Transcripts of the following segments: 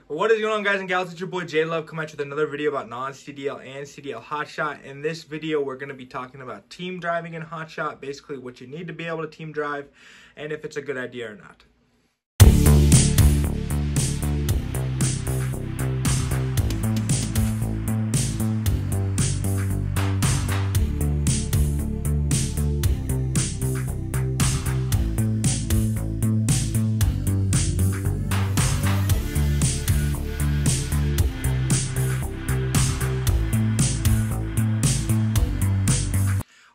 What is going on, guys and gals? It's your boy J Love coming at you with another video about non-CDL and CDL Hotshot. In this video, we're going to be talking about team driving in Hotshot, basically what you need to be able to team drive, and if it's a good idea or not.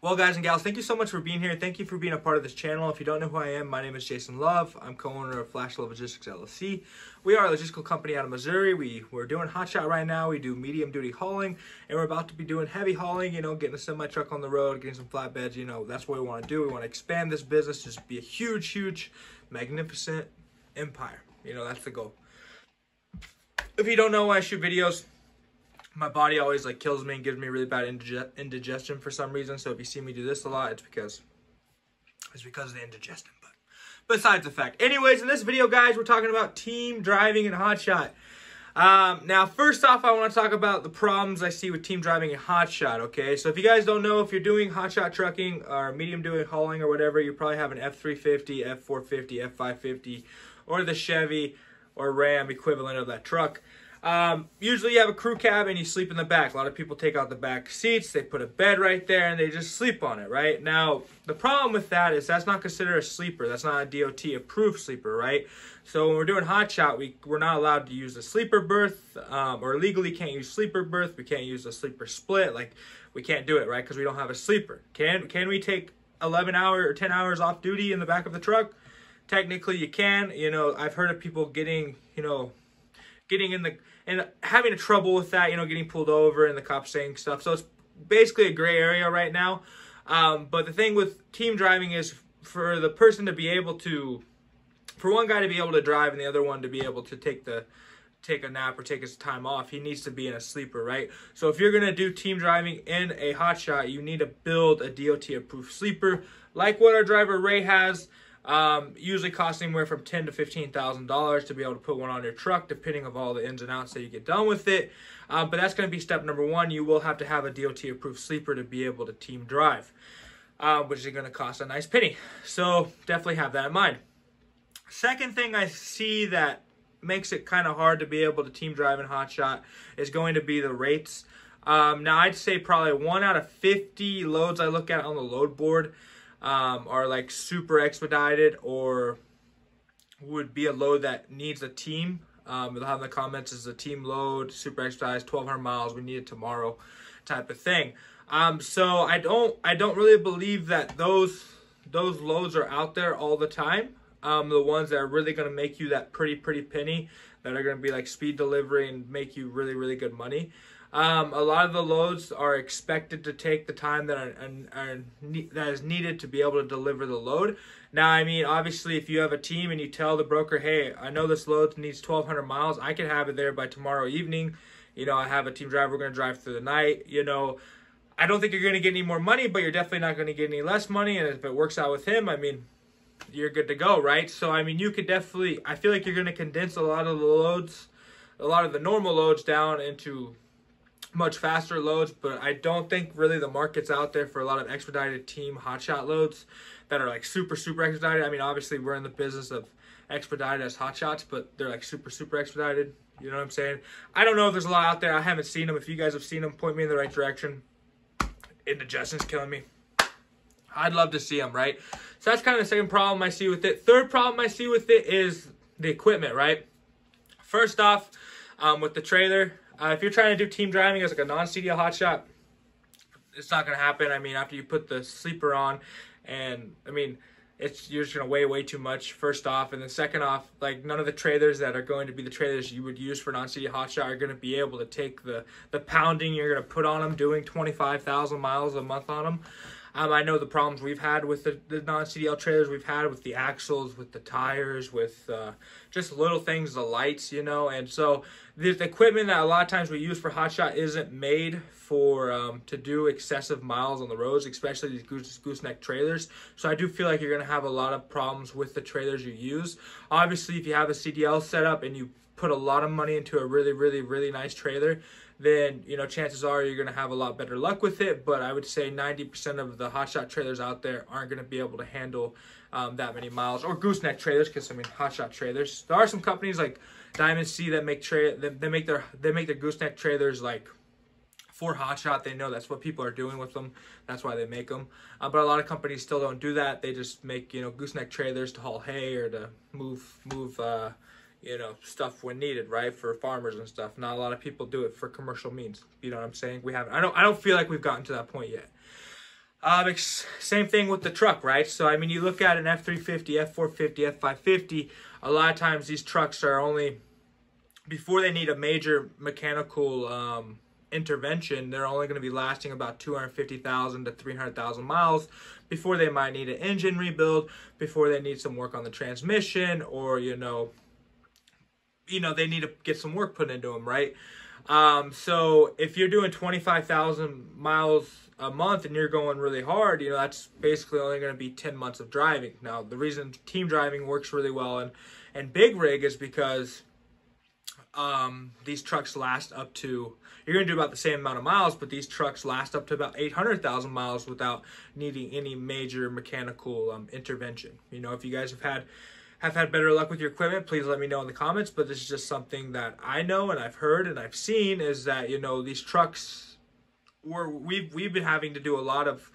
Well, guys and gals, thank you so much for being here. Thank you for being a part of this channel. If you don't know who I am, my name is Jason Love. I'm co-owner of Flash Love Logistics LLC. We are a logistical company out of Missouri. We're doing Hotshot right now. We do medium duty hauling, and we're about to be doing heavy hauling, getting a semi truck on the road, getting some flatbeds. That's what we want to do. We want to expand this business, just be a huge, magnificent empire. That's the goal. If you don't know why I shoot videos, my body always kills me and gives me really bad indigestion for some reason. So if you see me do this a lot, it's because of the indigestion. But besides the fact. Anyways, in this video, guys, we're talking about team driving in Hotshot. Now, first off, I want to talk about the problems I see with team driving in Hotshot, okay? So if you guys don't know, if you're doing Hotshot trucking or medium duty hauling or whatever, you probably have an F350, F450, F550, or the Chevy or Ram equivalent of that truck. Usually you have a crew cab and you sleep in the back. A lot of people take out the back seats, they put a bed right there, and they just sleep on it, right? Now, the problem with that is that's not considered a sleeper. That's not a DOT approved sleeper, right? So when we're doing Hotshot, we're not allowed to use a sleeper berth, or legally can't use sleeper berth. We can't use a sleeper split. We can't do it, right? Because we don't have a sleeper. Can we take 11 hours or 10 hours off duty in the back of the truck? Technically, you can. I've heard of people getting and having trouble with that, getting pulled over and the cops saying stuff. So it's basically a gray area right now. But the thing with team driving is for the person to be able to, for one guy to be able to drive and the other one to be able to take a nap or take his time off, he needs to be in a sleeper, right? So if you're going to do team driving in a Hotshot, you need to build a DOT approved sleeper like what our driver Ray has. Usually costing anywhere from $10,000 to $15,000 to be able to put one on your truck, depending on all the ins and outs that you get done with it. But that's going to be step number one. You will have to have a DOT approved sleeper to be able to team drive, which is going to cost a nice penny. So definitely have that in mind. Second thing I see that makes it kind of hard to be able to team drive in Hotshot is going to be the rates. Now I'd say probably 1 out of 50 loads I look at on the load board are super expedited or would be a load that needs a team. They'll have in the comments is a team load, super expedited, 1,200 miles, we need it tomorrow type of thing. So I don't really believe that those loads are out there all the time. The ones that are really going to make you that pretty penny, that are going to be speed delivery and make you really good money. A lot of the loads are expected to take the time that is needed to be able to deliver the load. Now, obviously, if you have a team and you tell the broker, hey, I know this load needs 1,200 miles, I can have it there by tomorrow evening. I have a team driver, we're going to drive through the night. I don't think you're going to get any more money, but you're definitely not going to get any less money. And if it works out with him, you're good to go, right? So, you could definitely, I feel like you're going to condense a lot of the loads, a lot of the normal loads down into much faster loads, but I don't think really the market's out there for a lot of expedited team Hotshot loads that are super expedited. Obviously we're in the business of expedited as Hotshots, but they're super expedited. You know what I'm saying? I don't know if there's a lot out there. I haven't seen them. If you guys have seen them, point me in the right direction. Indigestion's killing me. I'd love to see them, right? So that's kind of the second problem I see with it. Third problem I see with it is the equipment, right? First off, with the trailer, if you're trying to do team driving as a non-CDL Hotshot, it's not going to happen. After you put the sleeper on, and you're just going to weigh way too much, first off. And then second off, none of the trailers that are going to be the trailers you would use for non-CDL Hotshot are going to be able to take the pounding you're going to put on them doing 25,000 miles a month on them. I know the problems we've had with the non-CDL trailers we've had with the axles, with the tires, with just little things, the lights, and so the equipment that a lot of times we use for Hotshot isn't made for to do excessive miles on the roads, especially these gooseneck trailers. So I do feel like you're going to have a lot of problems with the trailers you use. Obviously, if you have a CDL setup and you put a lot of money into a really, really, really nice trailer, then, you know, chances are you're going to have a lot better luck with it. But I would say 90% of the Hotshot trailers out there aren't going to be able to handle that many miles, or gooseneck trailers, because I mean, Hotshot trailers. There are some companies like Diamond C that make they make their gooseneck trailers like for Hotshot. They know that's what people are doing with them. That's why they make them. But a lot of companies still don't do that. They just make, you know, gooseneck trailers to haul hay or to move you know, stuff when needed, right, for farmers and stuff. Not a lot of people do it for commercial means. You know what I'm saying? We haven't. I don't feel like we've gotten to that point yet. Same thing with the truck, right? So I mean, you look at an F350, F450, F550. A lot of times these trucks are only, before they need a major mechanical intervention, they're only going to be lasting about 250,000 to 300,000 miles before they might need an engine rebuild, before they need some work on the transmission, or you know, they need to get some work put into them, right? So if you're doing 25,000 miles a month and you're going really hard, you know, that's basically only going to be 10 months of driving. Now, the reason team driving works really well and big rig is because these trucks last up to, you're going to do about the same amount of miles, but these trucks last up to about 800,000 miles without needing any major mechanical intervention. You know, if you guys have had better luck with your equipment, please let me know in the comments. But this is just something that I know and I've heard and I've seen, is that, you know, these trucks, we've been having to do a lot of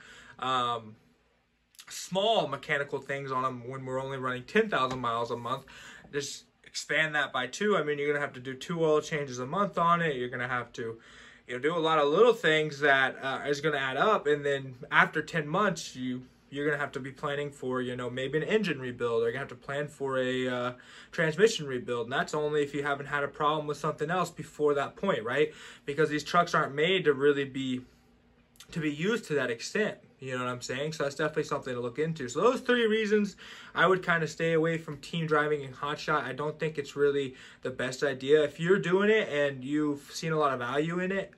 small mechanical things on them when we're only running 10,000 miles a month. Just expand that by 2. I mean, you're gonna have to do 2 oil changes a month on it. You're gonna have to, you know, do a lot of little things that is gonna add up, and then after 10 months, you're going to have to be planning for, you know, maybe an engine rebuild, or you're going to have to plan for a transmission rebuild. And that's only if you haven't had a problem with something else before that point, right? Because these trucks aren't made to really be used to that extent. You know what I'm saying? So that's definitely something to look into. So those 3 reasons I would kind of stay away from team driving and Hotshot. I don't think it's really the best idea. If you're doing it and you've seen a lot of value in it,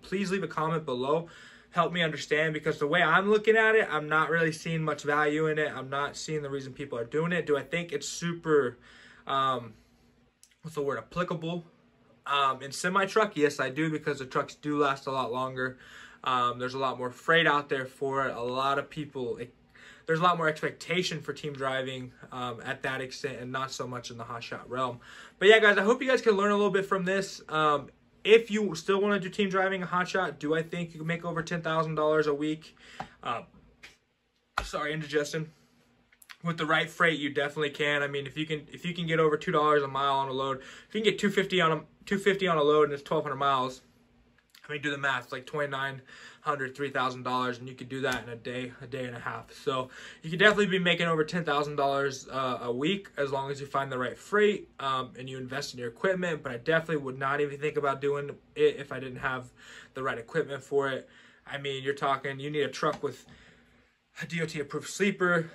please leave a comment below. Help me understand, because the way I'm looking at it, I'm not really seeing much value in it. I'm not seeing the reason people are doing it. Do I think it's super, what's the word, applicable in semi-truck? Yes, I do, because the trucks do last a lot longer. There's a lot more freight out there for it. A lot of people, there's a lot more expectation for team driving at that extent, and not so much in the Hotshot realm. But yeah, guys, I hope you guys can learn a little bit from this. If you still want to do team driving and Hotshot, do I think you can make over $10,000 a week? Sorry, indigestion. With the right freight, you definitely can. I mean, if you can get over $2 a mile on a load, if you can get $250 on a load and it's 1,200 miles, I mean, do the math. It's like $2,900, $3,000, and you could do that in a day and a half. So you could definitely be making over $10,000 a week, as long as you find the right freight and you invest in your equipment. But I definitely would not even think about doing it if I didn't have the right equipment for it. I mean, you're talking, you need a truck with a DOT-approved sleeper.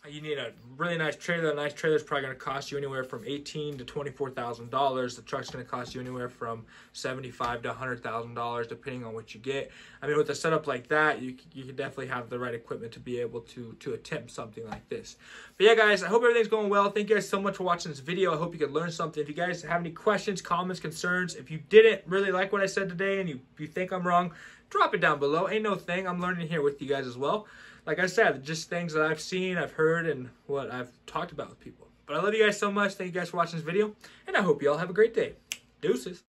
You need a really nice trailer. A nice trailer is probably going to cost you anywhere from $18,000 to $24,000. The truck's going to cost you anywhere from $75,000 to $100,000, depending on what you get. I mean, with a setup like that, you can definitely have the right equipment to be able to attempt something like this. But yeah, guys, I hope everything's going well. Thank you guys so much for watching this video. I hope you could learn something. If you guys have any questions, comments, concerns, if you didn't really like what I said today and you think I'm wrong, drop it down below. Ain't no thing. I'm learning here with you guys as well. Like I said, just things that I've seen, I've heard, and what I've talked about with people. But I love you guys so much. Thank you guys for watching this video, and I hope you all have a great day. Deuces.